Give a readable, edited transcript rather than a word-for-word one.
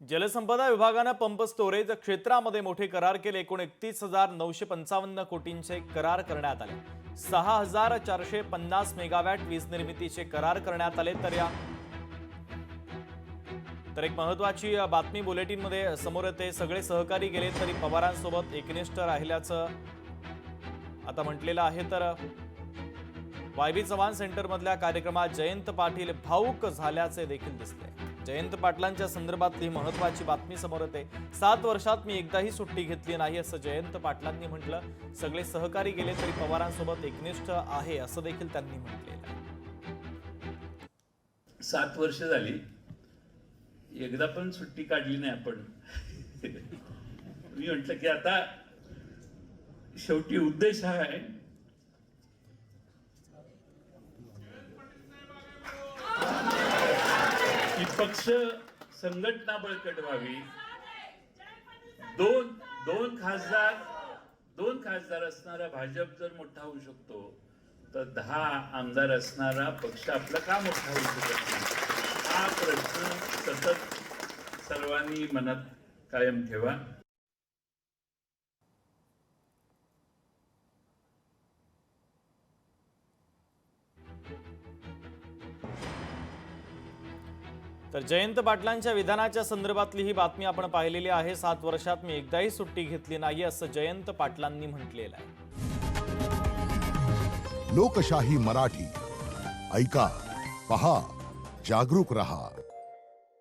जलसंपदा विभागाने pump storage क्षेत्रामध्ये मोठे करार केले। एकूण 31,955 कोटींचे करार करण्यात आले। 6,450 मेगावॅट वीज निर्मितीचे करार करण्यात आले। तर एक महत्त्वाची बातमी बुलेटिनमध्ये समोर येते। सगळे सहकारी गेले तरी पवारांसोबत एकनिष्ठ राहिल्याचं आता म्हटलेलं आहे। तर वायबी चव्हाण सेंटरमधल्या कार्यक्रमात जयंत पाटील भाऊक झाल्याचे देखील दिसले। जयंत पाटलांच्या संदर्भातली महत्त्वाची बातमी समोर येते। 7 वर्षात मी एकदाही सुट्टी घेतली नाही असं जयंत पाटलांनी म्हटलं। सगळे सहकारी गेले तरी पवारांसोबत एकनिष्ठ आहे असं देखील त्यांनी म्हटलेलं आहे। 7 वर्ष झाली, एकदा पण सुट्टी काढली नाही आपण। मी म्हटलं की आता शेवटी उद्देश हा आहे की पक्ष संघटना बळकट व्हावी। दोन खासदार असणारा भाजप जर मोठा होऊ शकतो तर 10 आमदार असणारा पक्ष आपला का मोठा होऊ शकत नाही, हा प्रश्न सतत सर्वांनी मनात कायम ठेवा। तर जयंत पाटलांच्या विधानाच्या संदर्भातली ही बातमी आपण पाहिलेली आहे। 7 वर्षात मी एकदाही सुट्टी घेतली नाही असं जयंत पाटलांनी म्हटलेलं आहे। लोकशाही मराठी ऐका, पहा, जागरूक रहा।